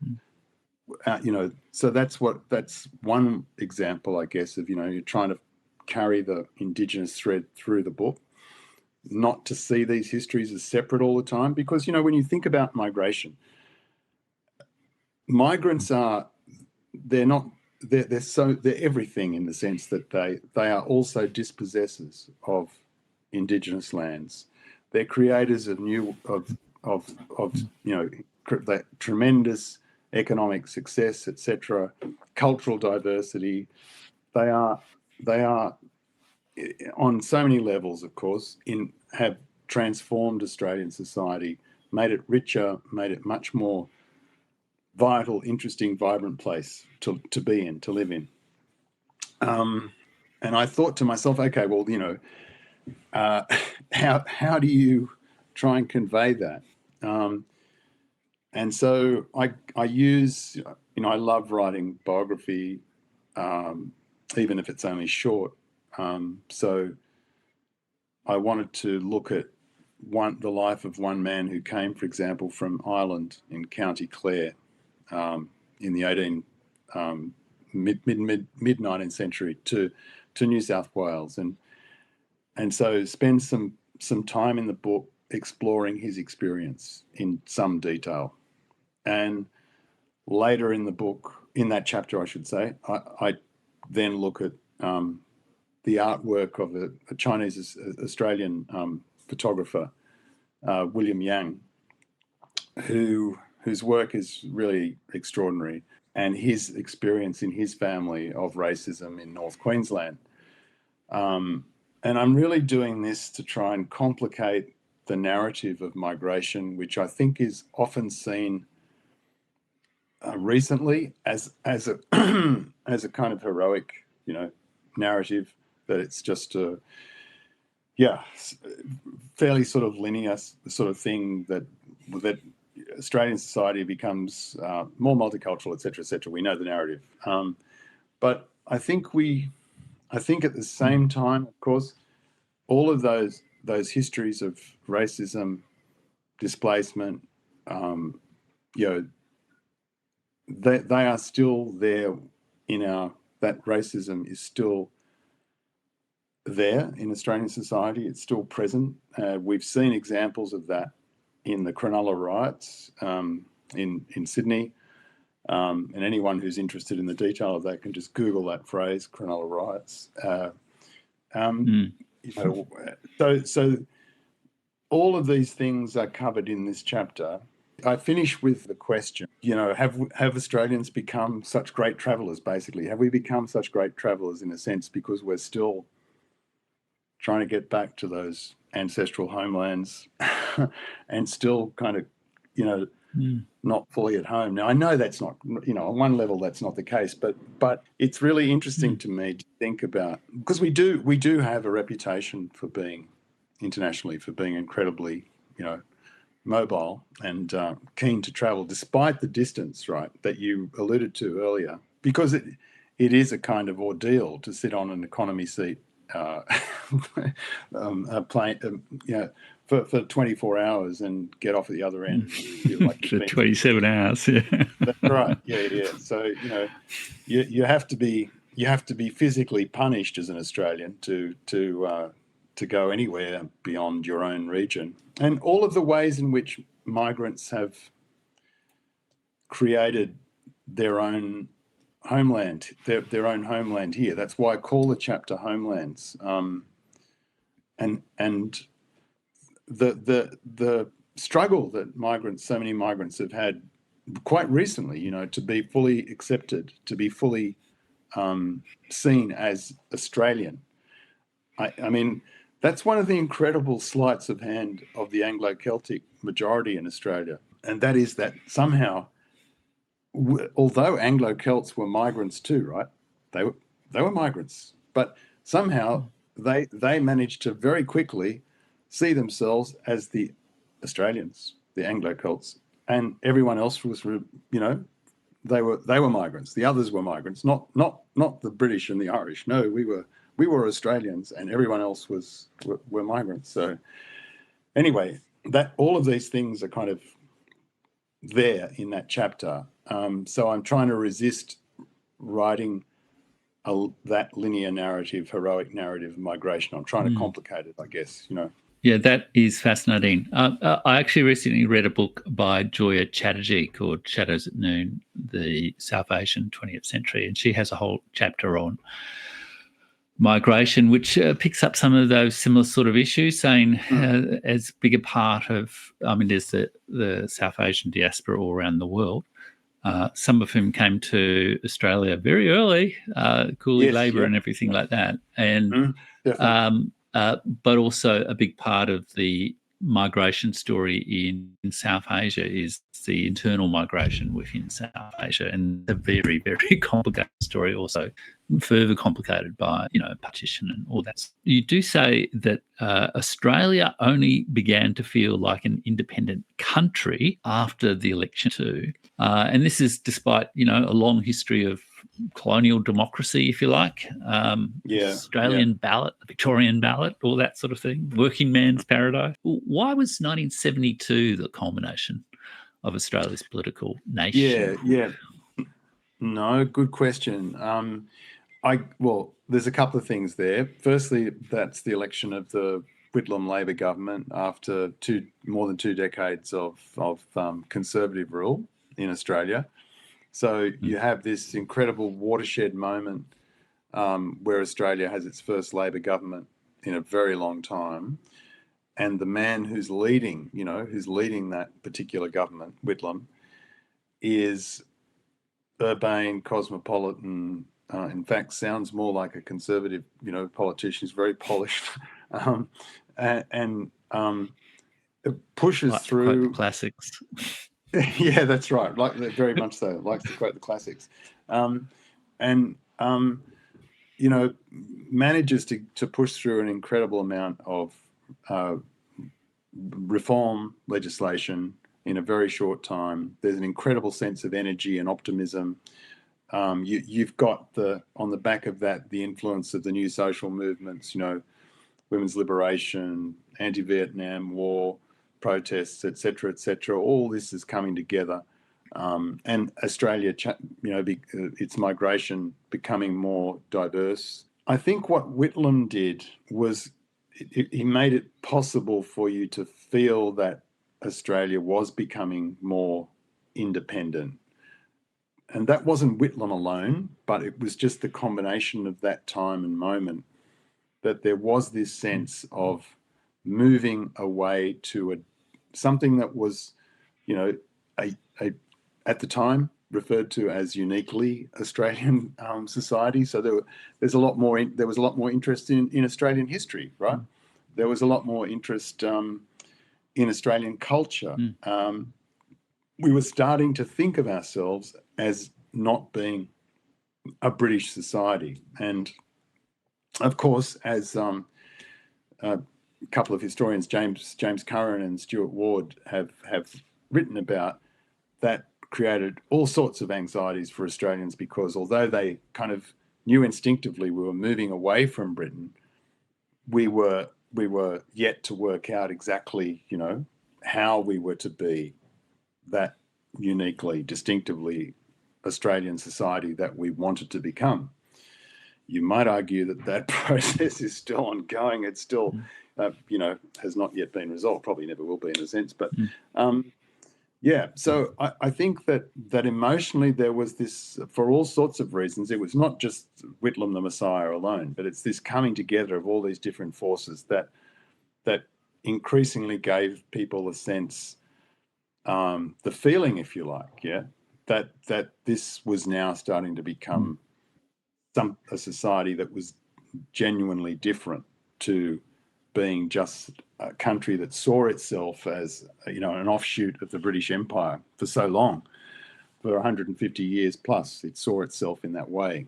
so that's one example, I guess, of, you're trying to carry the Indigenous thread through the book, not to see these histories as separate all the time. Because, when you think about migration, migrants they're everything, in the sense that they are also dispossessors of Indigenous lands. They're creators of that tremendous economic success, etc., cultural diversity. They are on so many levels, of course, have transformed Australian society, made it richer, made it much more vital, interesting, vibrant place to be in, to live in. And I thought to myself, okay, well, how do you try and convey that? And so I use, I love writing biography, even if it's only short. So I wanted to look at the life of one man who came, for example, from Ireland in County Clare, in the mid 19th century to New South Wales, and so spend some time in the book exploring his experience in some detail. And later in the book, in that chapter, I should say, I then look at the artwork of a Chinese Australian photographer, William Yang, whose work is really extraordinary, and his experience in his family of racism in North Queensland. And I'm really doing this to try and complicate the narrative of migration, which I think is often seen recently as a as a kind of heroic, narrative, that it's just a fairly sort of linear sort of thing, that Australian society becomes more multicultural, etc., etc. We know the narrative, but I think at the same time, of course, all of those histories of racism, displacement, they are still there that racism is still there in Australian society. It's still present. We've seen examples of that in the Cronulla riots in Sydney. And anyone who's interested in the detail of that can just Google that phrase, Cronulla riots. So all of these things are covered in this chapter. I finish with the question, have Australians become such great travellers, basically? Have we become such great travellers, in a sense, because we're still trying to get back to those ancestral homelands and still kind of, not fully at home? Now, I know that's not, on one level that's not the case, but it's really interesting to me to think about, because we do have a reputation for being, internationally, for being incredibly, mobile and keen to travel, despite the distance, right, that you alluded to earlier. Because it is a kind of ordeal to sit on an economy seat plane, for 24 hours and get off at the other end. Feel like for 27 hours. Yeah. That's right. Yeah. So you have to be physically punished as an Australian to go anywhere beyond your own region, and all of the ways in which migrants have created their own homeland, their own homeland here. That's why I call the chapter Homelands. And the struggle that so many migrants have had quite recently, to be fully accepted, to be fully seen as Australian. I mean, that's one of the incredible sleights of hand of the Anglo-Celtic majority in Australia, and that is that somehow, although Anglo-Celts were migrants too, right? They were migrants, but somehow they managed to very quickly see themselves as the Australians, the Anglo-Celts, and everyone else was, they were migrants. The others were migrants, not the British and the Irish. No, we were Australians, and everyone else were migrants. So anyway, that all of these things are kind of there in that chapter. So I'm trying to resist writing that linear narrative, heroic narrative of migration. I'm trying to complicate it, I guess, Yeah, that is fascinating. I actually recently read a book by Joya Chatterjee called Shadows at Noon, the South Asian 20th Century, and she has a whole chapter on migration, which picks up some of those similar sort of issues, saying as big a part of, there's the South Asian diaspora all around the world, some of whom came to Australia very early, coolie labour and everything like that. And but also a big part of the migration story in South Asia is the internal migration within South Asia, and a very, very complicated story, also further complicated by partition and all that. You do say that Australia only began to feel like an independent country after the election too, and this is despite a long history of colonial democracy, if you like, Australian ballot, the Victorian ballot, all that sort of thing, working man's paradise. Why was 1972 the culmination of Australia's political nation? Yeah. No, good question. There's a couple of things there. Firstly, that's the election of the Whitlam Labor government after more than 2 decades of conservative rule in Australia. So you have this incredible watershed moment where Australia has its first Labor government in a very long time, and the man who's leading that particular government, Whitlam, is urbane, cosmopolitan. In fact, sounds more like a conservative, politician. He's very polished, and it pushes through the classics. Yeah, that's right. Very much so. Likes to quote the classics, manages to push through an incredible amount of reform legislation in a very short time. There's an incredible sense of energy and optimism. You've got on the back of that the influence of the new social movements. Women's liberation, anti-Vietnam War protests, etc. All this is coming together, and Australia, its migration becoming more diverse. I think what Whitlam did was he made it possible for you to feel that Australia was becoming more independent, and that wasn't Whitlam alone, but it was just the combination of that time and moment that there was this sense of moving away to something that was, at the time referred to as uniquely Australian society. So there was a lot more interest in Australian history, right? There was a lot more interest in Australian culture. We were starting to think of ourselves as not being a British society, and of course, as a couple of historians, James Curran and Stuart Ward, have written about, that created all sorts of anxieties for Australians, because although they kind of knew instinctively we were moving away from Britain, we were yet to work out exactly, how we were to be that uniquely, distinctively Australian society that we wanted to become. You might argue that process is still ongoing. It's still, has not yet been resolved. Probably never will be in a sense. But so I think that emotionally there was this, for all sorts of reasons. It was not just Whitlam the Messiah alone, but it's this coming together of all these different forces that increasingly gave people a sense, the feeling, if you like, that this was now starting to become a society that was genuinely different to being just a country that saw itself as, an offshoot of the British Empire for so long. For 150 years plus, it saw itself in that way.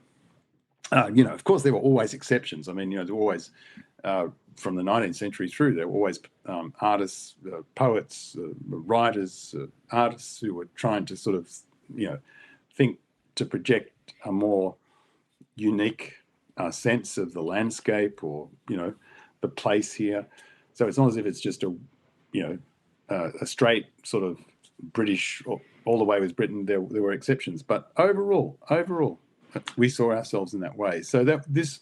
Of course, there were always exceptions. I mean, there were always, from the 19th century through, there were always artists, poets, writers, artists who were trying to sort of, think to project a more unique sense of the landscape or, the place here. So it's not as if it's just a straight sort of British all the way with Britain. There were exceptions, but overall, we saw ourselves in that way. So that this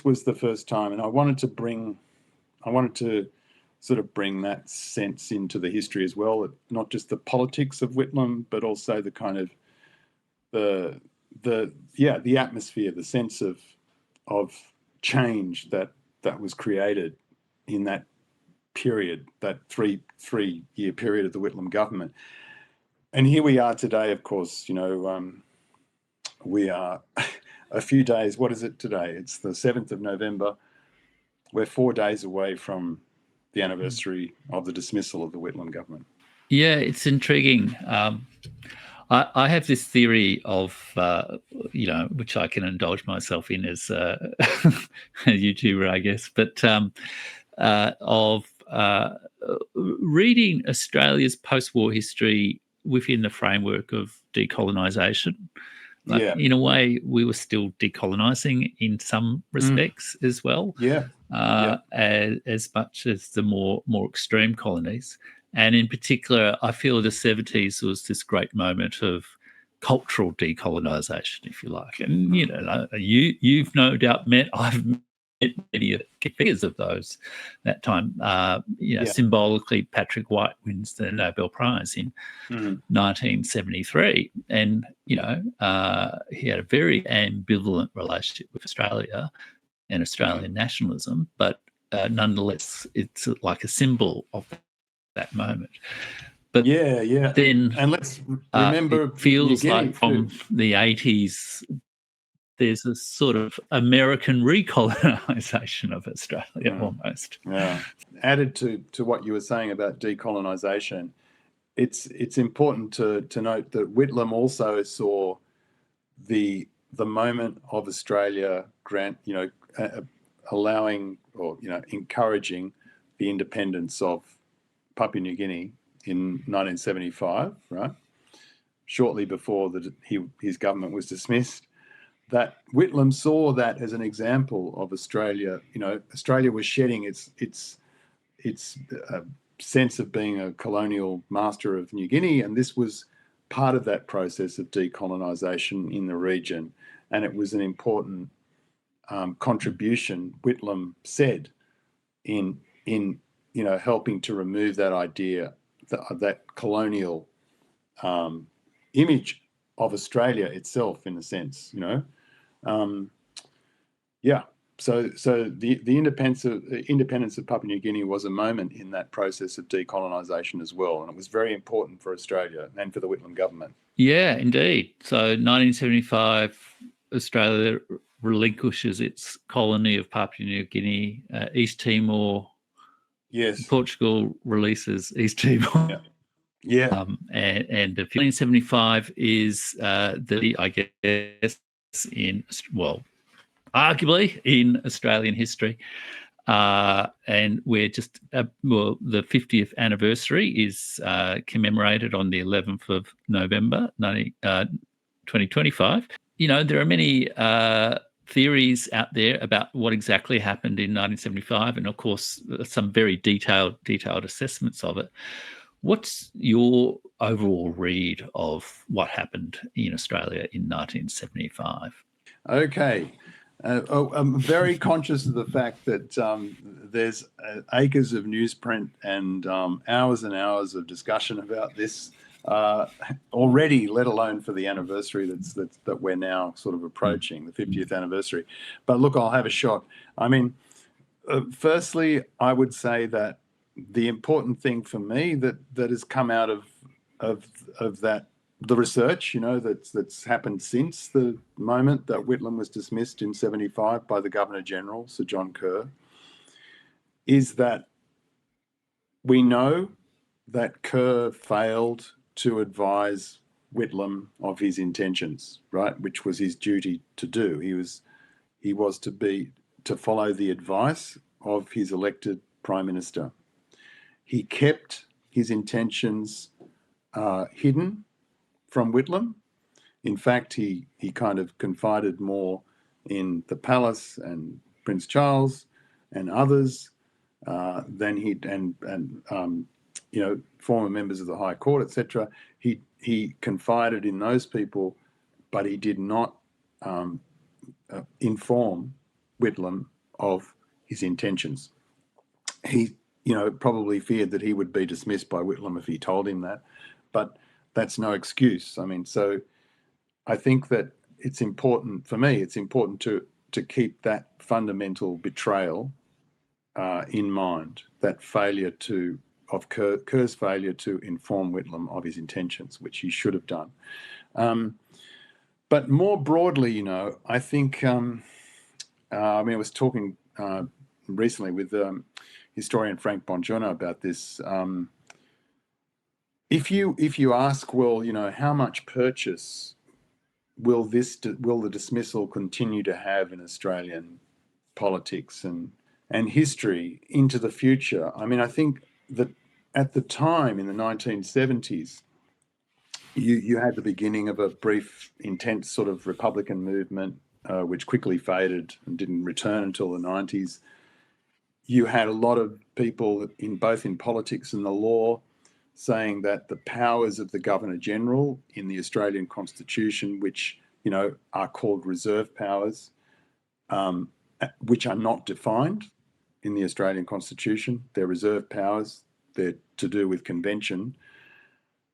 was the first time, and I wanted to sort of bring that sense into the history as well, not just the politics of Whitlam, but also the kind of the atmosphere, the sense of change that was created in that period, that three-year period of the Whitlam government. And here we are today, of course. We are a few days, what is it today? It's the 7th of November. We're 4 days away from the anniversary of the dismissal of the Whitlam government. Yeah, it's intriguing. I have this theory of, which I can indulge myself in as a YouTuber, I guess, but of reading Australia's post-war history within the framework of decolonisation. In a way, we were still decolonising in some respects as well, as much as the more extreme colonies. And in particular, I feel the 70s was this great moment of cultural decolonisation, if you like. And, you've no doubt I've met many figures of those that time. Symbolically, Patrick White wins the Nobel Prize in 1973. And, he had a very ambivalent relationship with Australia and Australian nationalism, but nonetheless, it's like a symbol of that moment. But then, and let's remember, it feels like from the 80s, there's a sort of American recolonisation of Australia almost. Yeah. Added to what you were saying about decolonisation, it's important to note that Whitlam also saw the moment of Australia allowing or encouraging the independence of Papua New Guinea in 1975, right? Shortly before his government was dismissed, that Whitlam saw that as an example of Australia. Australia was shedding its sense of being a colonial master of New Guinea, and this was part of that process of decolonisation in the region. And it was an important contribution, Whitlam said, in helping to remove that idea, that colonial image of Australia itself, in a sense. So the independence of Papua New Guinea was a moment in that process of decolonisation as well, and it was very important for Australia and for the Whitlam government. Yeah, indeed. So 1975, Australia relinquishes its colony of Papua New Guinea. East Timor. Yes. Portugal releases East Timor. Yeah. And 1975 is arguably in Australian history, And we're just, well, the 50th anniversary is commemorated on the 11th of November, 2025. You know, there are many theories out there about what exactly happened in 1975, and of course, some very detailed assessments of it. What's your overall read of what happened in Australia in 1975? Okay. I'm very conscious of the fact that there's acres of newsprint and hours of discussion about this already, let alone for the anniversary that we're now sort of approaching, the 50th anniversary. But look, I'll have a shot. I mean, firstly, I would say that the important thing for me that has come out of that, the research, you know, that's happened since the moment that Whitlam was dismissed in 75 by the Governor General, Sir John Kerr, is that we know that Kerr failed to advise Whitlam of his intentions, right, which was his duty to do. He was to follow the advice of his elected Prime Minister. He kept his intentions hidden from Whitlam. In fact, he kind of confided more in the palace and Prince Charles and others than you know, former members of the High Court, etc. He confided in those people, but he did not inform Whitlam of his intentions. He, you know, probably feared that he would be dismissed by Whitlam if he told him that, but that's no excuse. I mean, so I think that it's important, for me, it's important to keep that fundamental betrayal in mind, that failure of Kerr's failure to inform Whitlam of his intentions, which he should have done. But more broadly, you know, I think, I mean, I was talking recently with historian Frank Bongiorno about this. If you ask, well, you know, how much purchase will the dismissal continue to have in Australian politics and history into the future? I mean, I think that at the time in the 1970s, you had the beginning of a brief, intense sort of Republican movement, which quickly faded and didn't return until the 90s. You had a lot of people both in politics and the law saying that the powers of the Governor General in the Australian Constitution, which, you know, are called reserve powers, which are not defined in the Australian Constitution, they're reserve powers, they're to do with convention,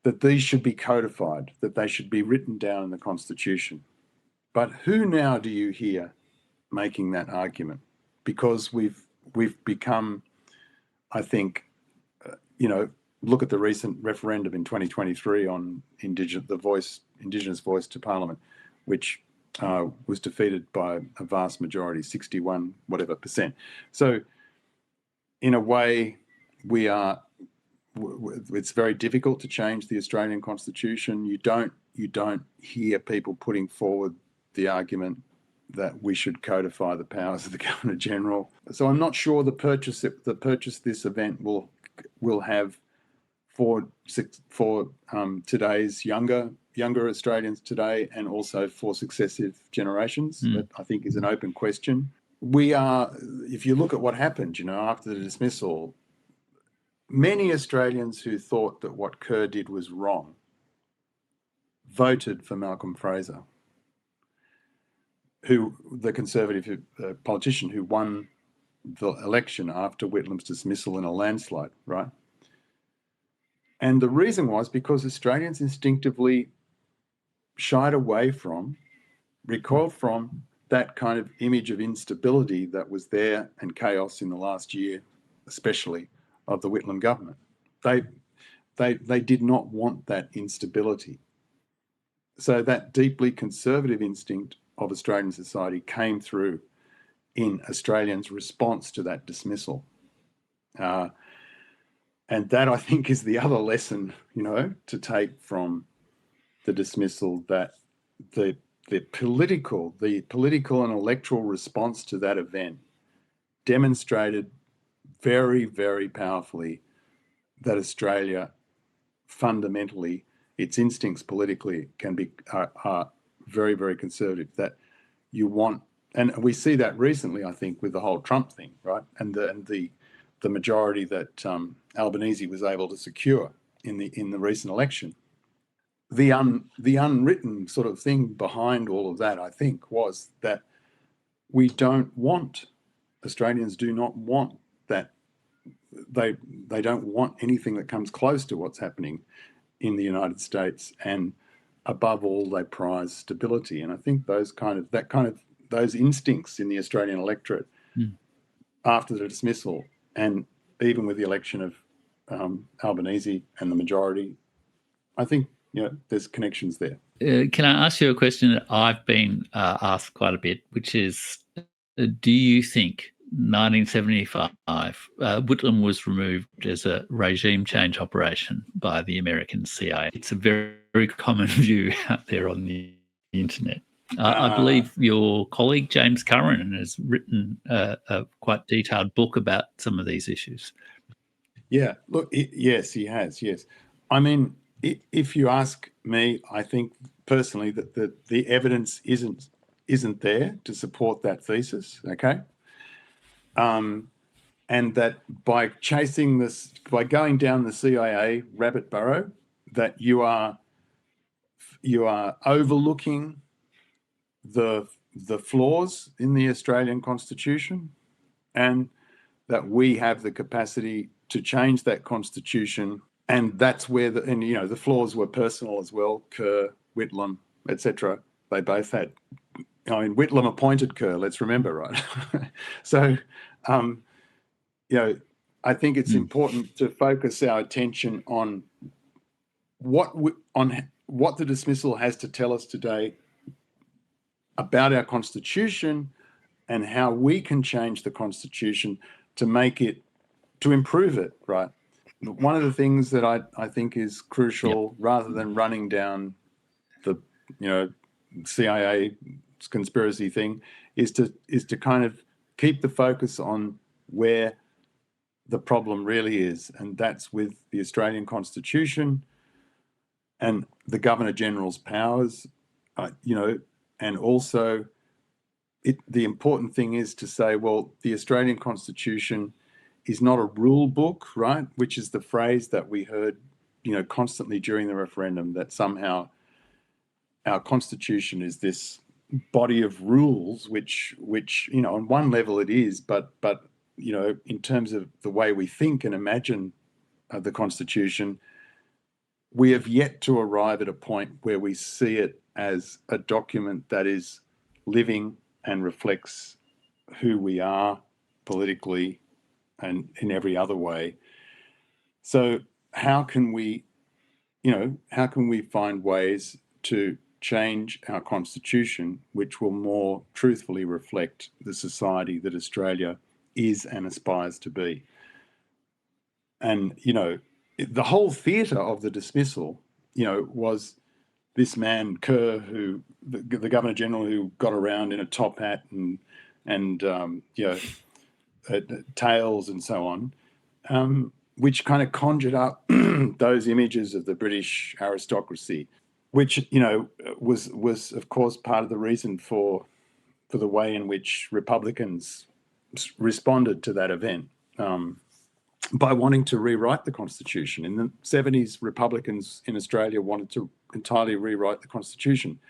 that these should be codified, that they should be written down in the Constitution. But who now do you hear making that argument? Because we've become, I think, you know, look at the recent referendum in 2023 on Indigenous voice to Parliament, which was defeated by a vast majority, 61 whatever percent. So in a way, it's very difficult to change the Australian Constitution. You don't hear people putting forward the argument that we should codify the powers of the Governor General. So I'm not sure the purchase this event will have for today's younger Australians today, and also for successive generations. That I think is an open question. If you look at what happened, you know, after the dismissal, many Australians who thought that what Kerr did was wrong voted for Malcolm Fraser, the Conservative politician who won the election after Whitlam's dismissal in a landslide, right? And the reason was because Australians instinctively recoiled from that kind of image of instability that was there and chaos in the last year, especially of the Whitlam government. They did not want that instability. So that deeply conservative instinct of Australian society came through in Australians' response to that dismissal. And that, I think, is the other lesson, you know, to take from the dismissal, that the political and electoral response to that event demonstrated very, very powerfully that Australia fundamentally, its instincts politically are very, very conservative. That you want, and we see that recently, I think, with the whole Trump thing, right? And the majority that Albanese was able to secure in the recent election. The unwritten sort of thing behind all of that, I think, was that Australians do not want that. They don't want anything that comes close to what's happening in the United States, and above all, they prize stability. And I think those instincts in the Australian electorate after the dismissal, and even with the election of Albanese and the majority, I think there's connections there. Can I ask you a question that I've been asked quite a bit, which is, do you think 1975, Whitlam was removed as a regime change operation by the American CIA? It's a very, very common view out there on the internet. I believe your colleague James Curran has written a quite detailed book about some of these issues. Yeah, look, yes, he has. Yes, I mean, if you ask me, I think personally that the evidence isn't there to support that thesis. Okay. And that by going down the CIA rabbit burrow, that you are overlooking the flaws in the Australian Constitution, and that we have the capacity to change that Constitution. And that's where the flaws were personal as well. Kerr, Whitlam, etc. They both had. I mean, Whitlam appointed Kerr. Let's remember, right? So. I think it's important to focus our attention on what the dismissal has to tell us today about our Constitution, and how we can change the Constitution to improve it, right? One of the things that I think is crucial, rather than running down the CIA conspiracy thing, is to kind of keep the focus on where the problem really is, and that's with the Australian Constitution and the Governor-General's powers, and also the important thing is to say, well, the Australian Constitution is not a rule book, right? Which is the phrase that we heard, constantly during the referendum, that somehow our Constitution is this body of rules, which on one level it is, but in terms of the way we think and imagine the Constitution, we have yet to arrive at a point where we see it as a document that is living and reflects who we are politically and in every other way. So how can we find ways to change our Constitution which will more truthfully reflect the society that Australia is and aspires to be? And the whole theatre of the dismissal was this man Kerr, who the Governor General, who got around in a top hat and tails and so on, which kind of conjured up those images of the British aristocracy, which was of course part of the reason for the way in which Republicans responded to that event, by wanting to rewrite the Constitution. In the 70s, Republicans in Australia wanted to entirely rewrite the Constitution.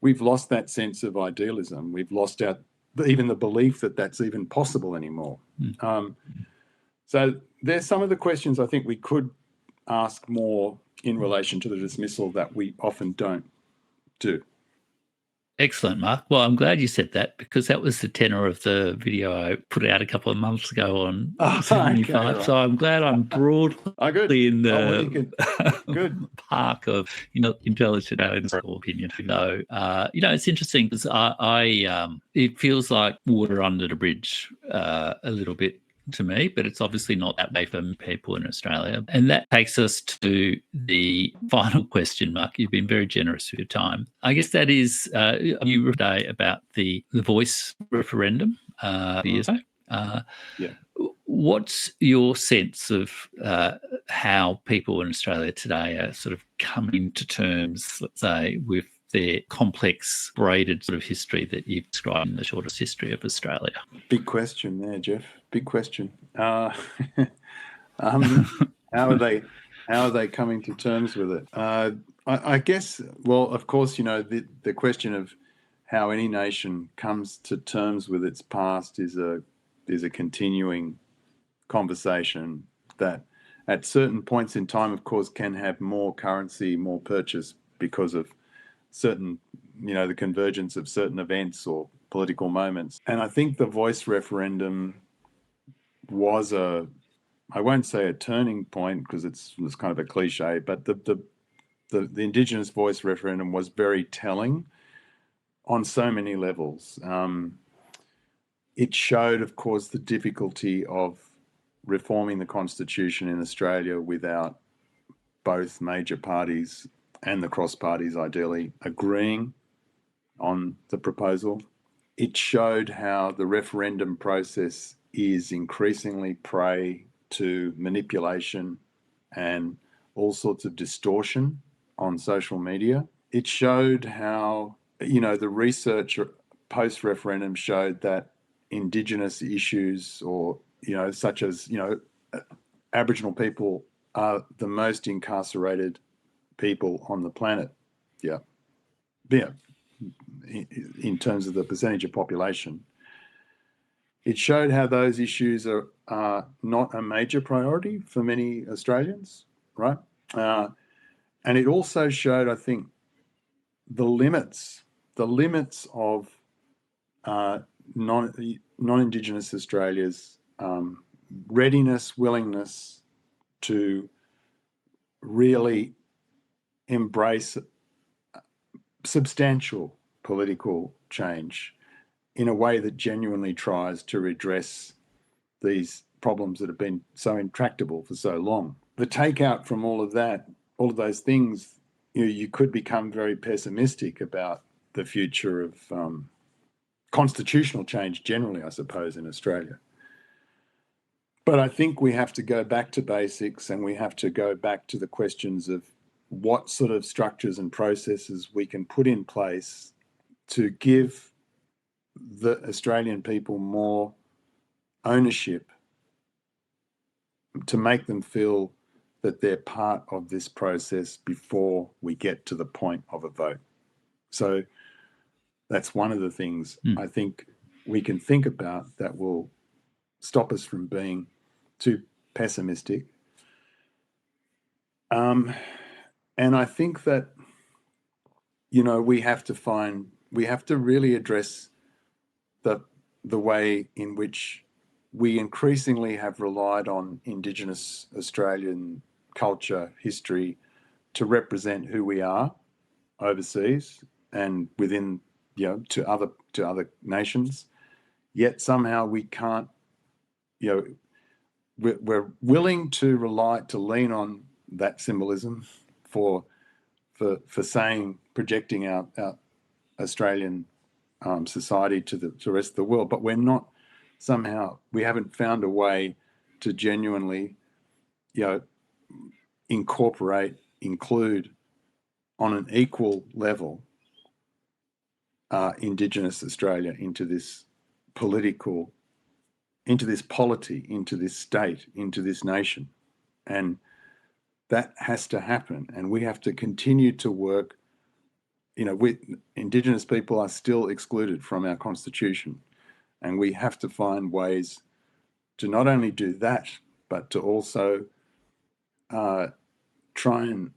We've lost that sense of idealism. We've lost even the belief that that's even possible anymore. So there's some of the questions I think we could ask more in relation to the dismissal that we often don't do. Excellent, Mark. Well, I'm glad you said that, because that was the tenor of the video I put out a couple of months ago on 75. Okay, right. So I'm glad I'm broadly in the good park of intelligent aliens' opinion. It's interesting because it feels like water under the bridge a little bit to me, but it's obviously not that way for people in Australia. And that takes us to the final question, Mark. You've been very generous with your time. I guess that is, you wrote today about the Voice referendum years ago. Yeah. What's your sense of how people in Australia today are sort of coming to terms, let's say, with their complex, braided sort of history that you've described in the shortest history of Australia? Big question there, Jeff. Big question. How are they coming to terms with it? I guess, well, of course, the question of how any nation comes to terms with its past is a continuing conversation that at certain points in time, of course, can have more currency, more purchase because of certain, the convergence of certain events or political moments. And I think the voice referendum was I won't say a turning point because it's kind of a cliche, but the Indigenous voice referendum was very telling on so many levels. It showed, of course, the difficulty of reforming the Constitution in Australia without both major parties and the cross parties ideally agreeing on the proposal. It showed how the referendum process is increasingly prey to manipulation and all sorts of distortion on social media. It showed how, the research post-referendum showed that Indigenous issues or, such as, Aboriginal people are the most incarcerated people on the planet. Yeah. In terms of the percentage of population. It showed how those issues are not a major priority for many Australians, right? And it also showed, I think, the limits of non-Indigenous Australia's readiness, willingness to really embrace substantial political change in a way that genuinely tries to redress these problems that have been so intractable for so long. The takeout from all of that, all of those things, you could become very pessimistic about the future of constitutional change generally, I suppose, in Australia. But I think we have to go back to basics and we have to go back to the questions of what sort of structures and processes we can put in place to give the Australian people more ownership, to make them feel that they're part of this process before we get to the point of a vote. So that's one of the things I think we can think about that will stop us from being too pessimistic. And I think that, we have to really address the way in which we increasingly have relied on Indigenous Australian culture, history to represent who we are overseas and within, to other nations. Yet somehow we can't, we're willing to lean on that symbolism for projecting our Australian society to the rest of the world, but we haven't found a way to genuinely, include on an equal level Indigenous Australia into this political, into this polity, into this state, into this nation. And that has to happen. And we have to continue to work. Indigenous people are still excluded from our Constitution. And we have to find ways to not only do that, but to also try and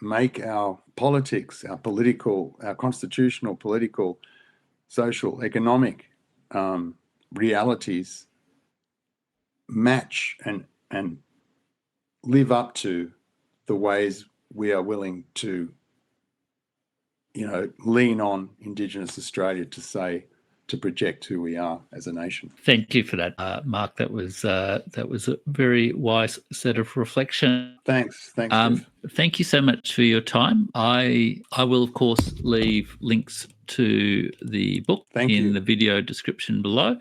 make our politics, our constitutional, political, social, economic realities match and live up to the ways we are willing to, lean on Indigenous Australia to project who we are as a nation. Thank you for that, Mark. That was a very wise set of reflection. Thanks, Jeff. Thank you so much for your time. I will, of course, leave links to the book in the video description below.